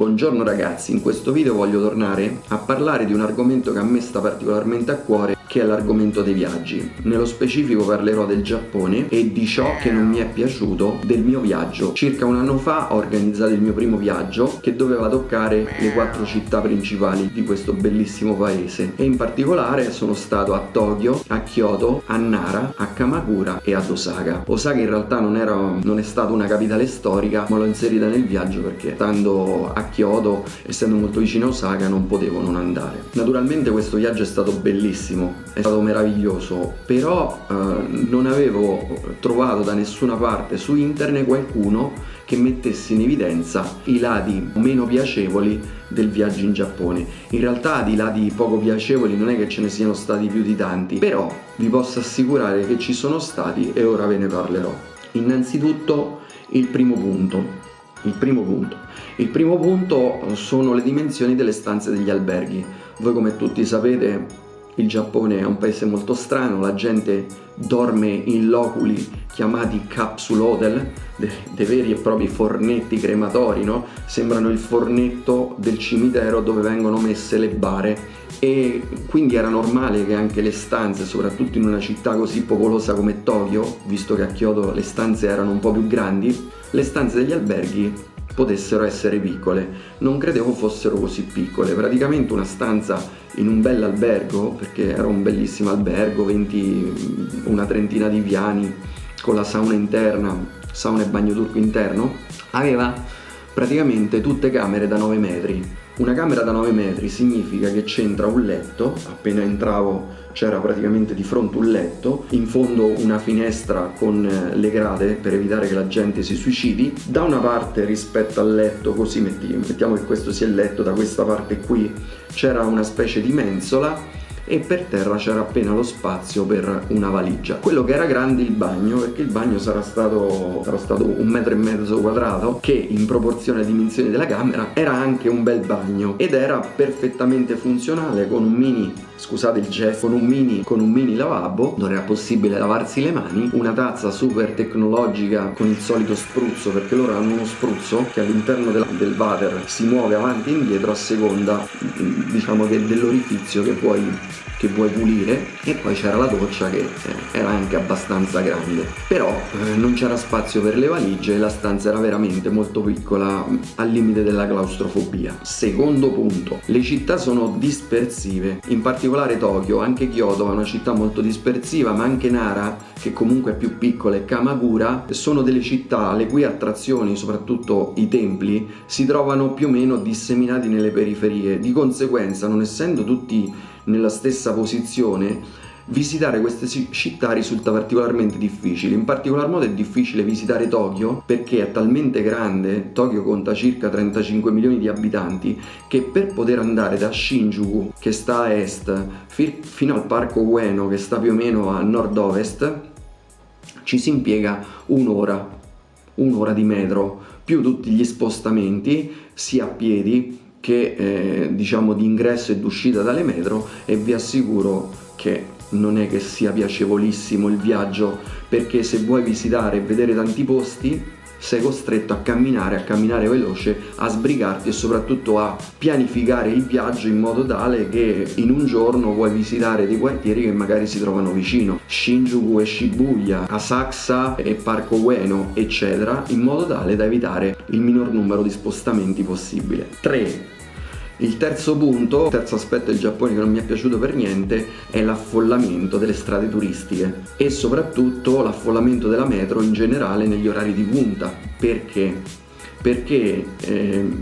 Buongiorno ragazzi, in questo video voglio tornare a parlare di un argomento che a me sta particolarmente a cuore, che è l'argomento dei viaggi. Nello specifico parlerò del Giappone e di ciò che non mi è piaciuto del mio viaggio. Circa un anno fa ho organizzato il mio primo viaggio che doveva toccare le 4 città principali di questo bellissimo paese e in particolare sono stato a Tokyo, a Kyoto, a Nara, a Kamakura e ad Osaka. Osaka in realtà non è stata una capitale storica, ma l'ho inserita nel viaggio perché stando a Kyoto, essendo molto vicino a Osaka, non potevo non andare. Naturalmente questo viaggio è stato bellissimo, è stato meraviglioso, però non avevo trovato da nessuna parte su internet qualcuno che mettesse in evidenza i lati meno piacevoli del viaggio in Giappone. In realtà di lati poco piacevoli non è che ce ne siano stati più di tanti, però vi posso assicurare che ci sono stati e ora ve ne parlerò. Innanzitutto il primo punto sono le dimensioni delle stanze degli alberghi. Voi come tutti sapete il Giappone è un paese molto strano, la gente dorme in loculi chiamati capsule hotel, dei veri e propri fornetti crematori, no? Sembrano il fornetto del cimitero dove vengono messe le bare, e quindi era normale che anche le stanze, soprattutto in una città così popolosa come Tokyo, visto che a Kyoto le stanze erano un po' più grandi, le stanze degli alberghi potessero essere piccole. Non credevo fossero così piccole. Praticamente una stanza in un bel albergo, perché era un bellissimo albergo, una trentina di piani, con la sauna interna, sauna e bagno turco interno, aveva praticamente tutte camere da 9 metri. Una camera da 9 metri significa che c'entra un letto, appena entravo c'era praticamente di fronte un letto, in fondo una finestra con le grate per evitare che la gente si suicidi, da una parte rispetto al letto, così mettiamo che questo sia il letto, da questa parte qui c'era una specie di mensola e per terra c'era appena lo spazio per una valigia. Quello che era grande il bagno, perché il bagno sarà stato 1,5 metri quadrato, che in proporzione alle dimensioni della camera era anche un bel bagno ed era perfettamente funzionale con un mini, scusate il gesto, con un mini lavabo dove era possibile lavarsi le mani, una tazza super tecnologica con il solito spruzzo, perché loro hanno uno spruzzo che all'interno del water si muove avanti e indietro a seconda, diciamo, dell'orifizio che vuoi pulire, e poi c'era la doccia che era anche abbastanza grande, però non c'era spazio per le valigie e la stanza era veramente molto piccola, al limite della claustrofobia. Secondo punto, le città sono dispersive, in particolare Tokyo, anche Kyoto è una città molto dispersiva, ma anche Nara, che comunque è più piccola, e Kamakura sono delle città le cui attrazioni, soprattutto i templi, si trovano più o meno disseminati nelle periferie. Di conseguenza, non essendo tutti nella stessa posizione, visitare queste città risulta particolarmente difficile. In particolar modo è difficile visitare Tokyo perché è talmente grande, Tokyo conta circa 35 milioni di abitanti, che per poter andare da Shinjuku, che sta a est, fino al parco Ueno, che sta più o meno a nord-ovest, ci si impiega un'ora di metro, più tutti gli spostamenti sia a piedi che diciamo di ingresso e d'uscita dalle metro, e vi assicuro che non è che sia piacevolissimo il viaggio, perché se vuoi visitare e vedere tanti posti sei costretto a camminare veloce, a sbrigarti e soprattutto a pianificare il viaggio in modo tale che in un giorno vuoi visitare dei quartieri che magari si trovano vicino, Shinjuku e Shibuya, Asakusa e Parco Ueno, eccetera, in modo tale da evitare il minor numero di spostamenti possibile. 3. Il terzo aspetto del Giappone che non mi è piaciuto per niente è l'affollamento delle strade turistiche e soprattutto l'affollamento della metro in generale negli orari di punta. Perché? Perché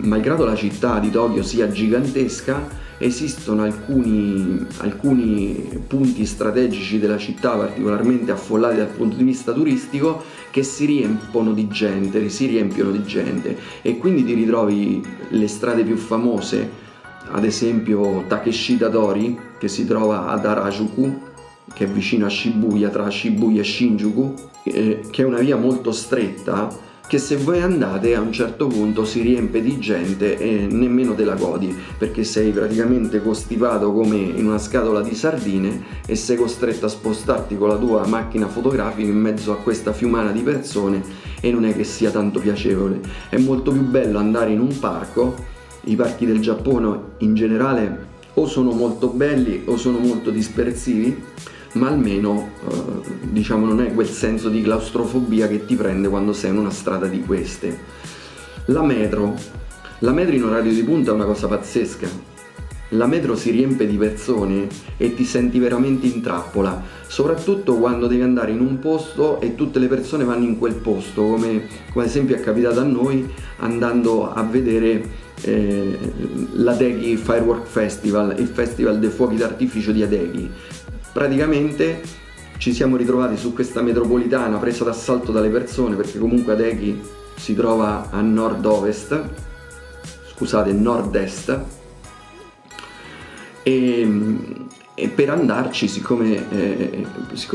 malgrado la città di Tokyo sia gigantesca, esistono alcuni punti strategici della città particolarmente affollati dal punto di vista turistico che si riempiono di gente, e quindi ti ritrovi le strade più famose, ad esempio Takeshita Tori, che si trova ad Harajuku, che è vicino a Shibuya, tra Shibuya e Shinjuku, che è una via molto stretta, che se voi andate a un certo punto si riempie di gente e nemmeno te la godi, perché sei praticamente costipato come in una scatola di sardine e sei costretto a spostarti con la tua macchina fotografica in mezzo a questa fiumana di persone, e non è che sia tanto piacevole. È molto più bello andare in un parco I parchi del Giappone in generale o sono molto belli o sono molto dispersivi, ma almeno diciamo non è quel senso di claustrofobia che ti prende quando sei in una strada di queste. La metro in orario di punta è una cosa pazzesca. La metro si riempie di persone e ti senti veramente in trappola, soprattutto quando devi andare in un posto e tutte le persone vanno in quel posto, come ad esempio è capitato a noi andando a vedere l'Adeghi Firework Festival, il festival dei fuochi d'artificio di Adeghi. Praticamente ci siamo ritrovati su questa metropolitana presa d'assalto dalle persone, perché comunque Adeghi si trova a nord-ovest, scusate, nord-est, e per andarci, siccome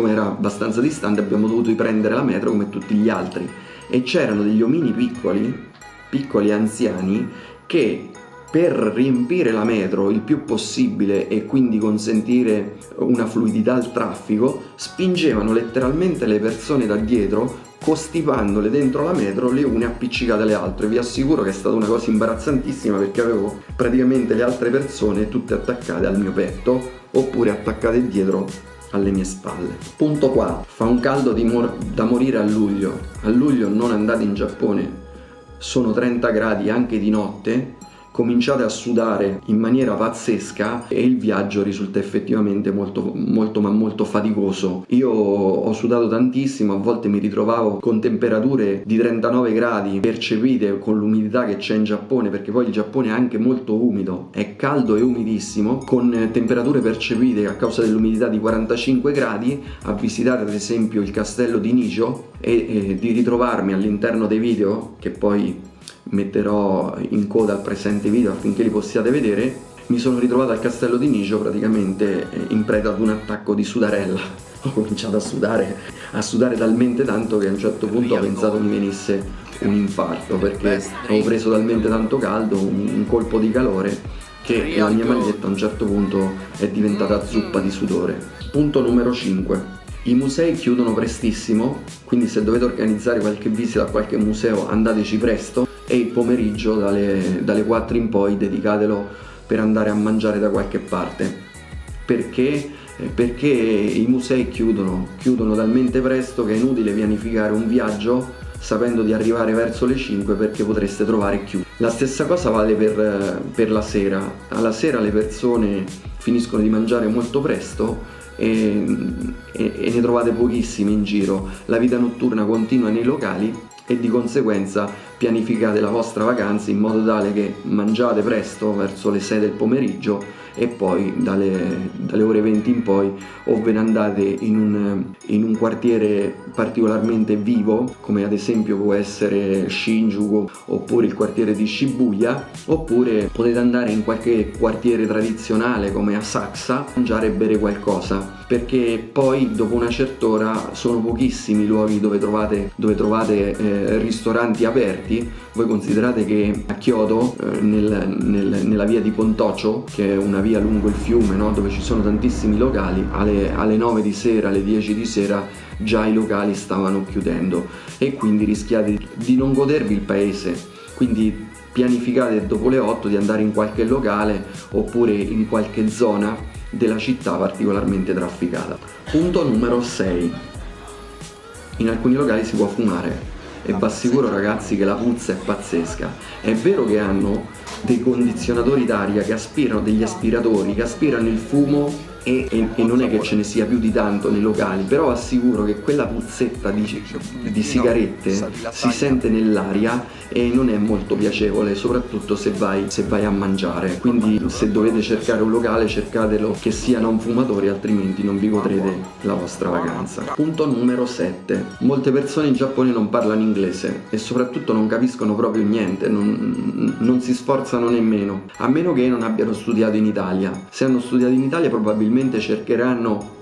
era abbastanza distante, abbiamo dovuto riprendere la metro come tutti gli altri, e c'erano degli omini piccoli anziani che, per riempire la metro il più possibile e quindi consentire una fluidità al traffico, spingevano letteralmente le persone da dietro, costipandole dentro la metro le une appiccicate alle altre. Vi assicuro che è stata una cosa imbarazzantissima, perché avevo praticamente le altre persone tutte attaccate al mio petto oppure attaccate dietro alle mie spalle. Punto 4. Fa un caldo da morire a luglio. A luglio non andate in Giappone, sono 30 gradi anche di notte, cominciate a sudare in maniera pazzesca e il viaggio risulta effettivamente molto faticoso. Io ho sudato tantissimo, a volte mi ritrovavo con temperature di 39 gradi percepite con l'umidità che c'è in Giappone, perché poi il Giappone è anche molto umido, è caldo e umidissimo, con temperature percepite a causa dell'umidità di 45 gradi, a visitare ad esempio il castello di Nijo e di ritrovarmi all'interno dei video, che poi metterò in coda al presente video affinché li possiate vedere. Mi sono ritrovato al castello di Nijo praticamente in preda ad un attacco di sudarella. Ho cominciato a sudare talmente tanto che a un certo punto ho pensato mi venisse un infarto, perché avevo preso talmente tanto caldo, un colpo di calore, che la mia maglietta a un certo punto è diventata zuppa di sudore. Punto numero 5. I musei chiudono prestissimo, quindi se dovete organizzare qualche visita a qualche museo andateci presto, e il pomeriggio dalle 4 in poi dedicatelo per andare a mangiare da qualche parte. Perché i musei chiudono talmente presto che è inutile pianificare un viaggio sapendo di arrivare verso le 5, perché potreste trovare chiuso. La stessa cosa vale per la sera. Alla sera le persone finiscono di mangiare molto presto e ne trovate pochissimi in giro. La vita notturna continua nei locali e di conseguenza pianificate la vostra vacanza in modo tale che mangiate presto verso le 6 del pomeriggio e poi dalle ore 20 in poi o ve ne andate in un quartiere particolarmente vivo, come ad esempio può essere Shinjuku oppure il quartiere di Shibuya, oppure potete andare in qualche quartiere tradizionale come Asakusa a mangiare e bere qualcosa, perché poi dopo una certa ora sono pochissimi i luoghi dove trovate ristoranti aperti. Voi considerate che a Kyoto, nella via di Pontocho, che è una via lungo il fiume, no? Dove ci sono tantissimi locali, alle 9 di sera, alle 10 di sera già i locali stavano chiudendo e quindi rischiate di non godervi il paese. Quindi pianificate dopo le 8 di andare in qualche locale oppure in qualche zona della città particolarmente trafficata. Punto numero 6. In alcuni locali si può fumare e vi assicuro ragazzi che la puzza è pazzesca. È vero che hanno dei condizionatori d'aria che aspirano, degli aspiratori che aspirano il fumo e non è che ce ne sia più di tanto nei locali, però assicuro che quella puzzetta di sigarette si sente nell'aria e non è molto piacevole, soprattutto se vai a mangiare. Quindi se dovete cercare un locale, cercatelo che sia non fumatori, altrimenti non vi godrete la vostra vacanza. Punto numero 7. Molte persone in Giappone non parlano inglese e soprattutto non capiscono proprio niente, non si sforzano nemmeno, a meno che non abbiano studiato in Italia. Se hanno studiato in Italia probabilmente cercheranno,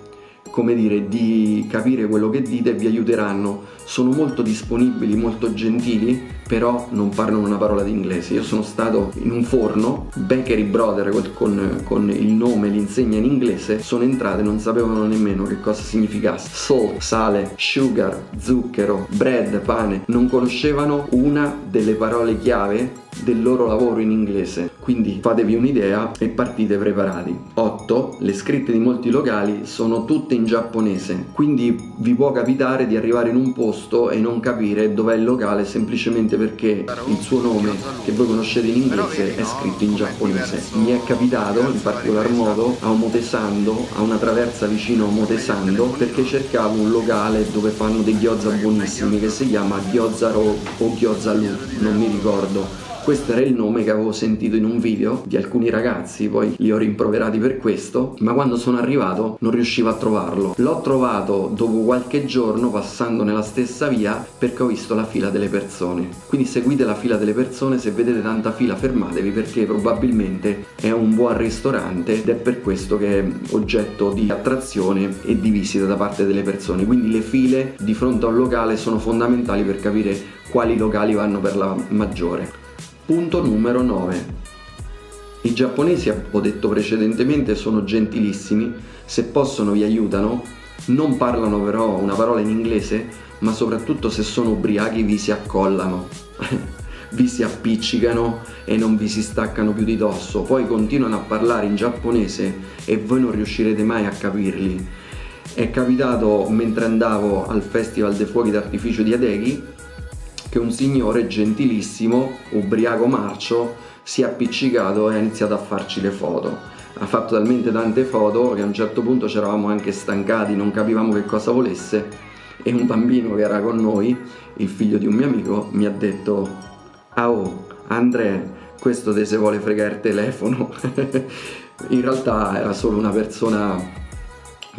come dire, di capire quello che dite e vi aiuteranno. sono molto disponibili, molto gentili, però non parlano una parola di inglese. Io sono stato in un forno, Bakery Brother con il nome, l'insegna in inglese, sono entrate, non sapevano nemmeno che cosa significasse salt, sale, sugar, zucchero, bread, pane, non conoscevano una delle parole chiave del loro lavoro in inglese, quindi fatevi un'idea e partite preparati. 8. Le scritte di molti locali sono tutte in giapponese, quindi vi può capitare di arrivare in un posto e non capire dov'è il locale semplicemente perché il suo nome, che voi conoscete in inglese, è scritto in giapponese. Mi è capitato in particolar modo a Omotesando, a una traversa vicino a Omotesando, perché cercavo un locale dove fanno dei gyoza buonissimi che si chiama Gyozaro o Gyozalu, non mi ricordo. Questo era il nome che avevo sentito in un video di alcuni ragazzi, poi li ho rimproverati per questo, ma quando sono arrivato non riuscivo a trovarlo. L'ho trovato dopo qualche giorno passando nella stessa via perché ho visto la fila delle persone. Quindi seguite la fila delle persone, se vedete tanta fila fermatevi perché probabilmente è un buon ristorante ed è per questo che è oggetto di attrazione e di visita da parte delle persone. Quindi le file di fronte a un locale sono fondamentali per capire quali locali vanno per la maggiore. Punto numero 9. I giapponesi, ho detto precedentemente, sono gentilissimi, se possono vi aiutano, non parlano però una parola in inglese, ma soprattutto se sono ubriachi vi si accollano, vi si appiccicano e non vi si staccano più di dosso, poi continuano a parlare in giapponese e voi non riuscirete mai a capirli. È capitato mentre andavo al Festival dei Fuochi d'Artificio di Adeghi che un signore gentilissimo, ubriaco marcio, si è appiccicato e ha iniziato a farci le foto. Ha fatto talmente tante foto che a un certo punto ci eravamo anche stancati, non capivamo che cosa volesse e un bambino che era con noi, il figlio di un mio amico, mi ha detto: "Ah oh, Andrea, questo te se vuole fregare il telefono". In realtà era solo una persona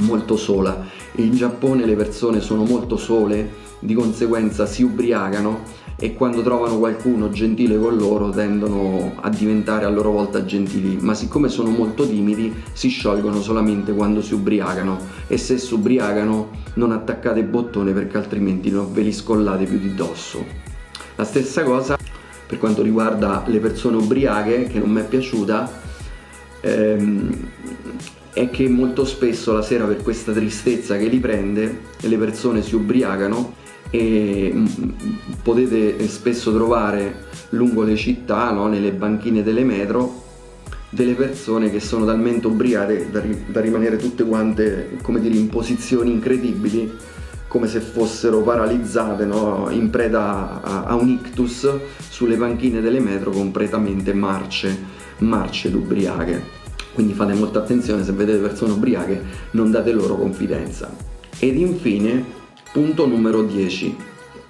molto sola. In Giappone le persone sono molto sole, di conseguenza si ubriacano e quando trovano qualcuno gentile con loro tendono a diventare a loro volta gentili, ma siccome sono molto timidi si sciolgono solamente quando si ubriacano e se si ubriacano non attaccate il bottone perché altrimenti non ve li scollate più di dosso. La stessa cosa per quanto riguarda le persone ubriache, che non mi è piaciuta, è che molto spesso la sera, per questa tristezza che li prende, le persone si ubriacano e potete spesso trovare lungo le città, no, nelle banchine delle metro, delle persone che sono talmente ubriacate da rimanere tutte quante, come dire, in posizioni incredibili, come se fossero paralizzate, no, in preda a un ictus sulle panchine delle metro, completamente marce ed ubriache. Quindi fate molta attenzione, se vedete persone ubriache non date loro confidenza. Ed infine, punto numero 10.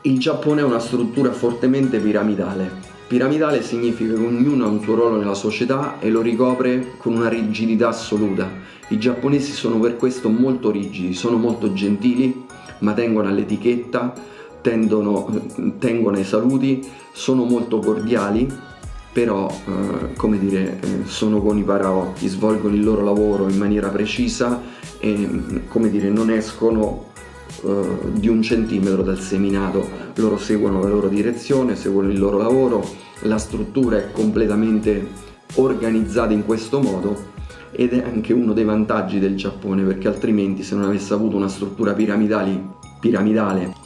Il Giappone ha una struttura fortemente piramidale. Piramidale significa che ognuno ha un suo ruolo nella società e lo ricopre con una rigidità assoluta. I giapponesi sono per questo molto rigidi, sono molto gentili, ma tengono all'etichetta, tengono ai saluti, sono molto cordiali, però come dire, sono con i paraocchi, svolgono il loro lavoro in maniera precisa e come dire, non escono di un centimetro dal seminato. Loro seguono la loro direzione, seguono il loro lavoro, la struttura è completamente organizzata in questo modo ed è anche uno dei vantaggi del Giappone, perché altrimenti, se non avesse avuto una struttura piramidale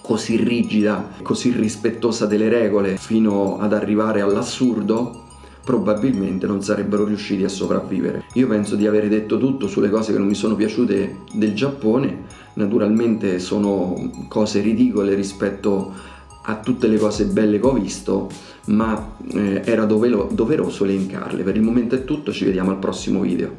così rigida, così rispettosa delle regole fino ad arrivare all'assurdo, probabilmente non sarebbero riusciti a sopravvivere. Io penso di aver detto tutto sulle cose che non mi sono piaciute del Giappone. Naturalmente sono cose ridicole rispetto a tutte le cose belle che ho visto, ma era doveroso elencarle. Per il momento è tutto, ci vediamo al prossimo video.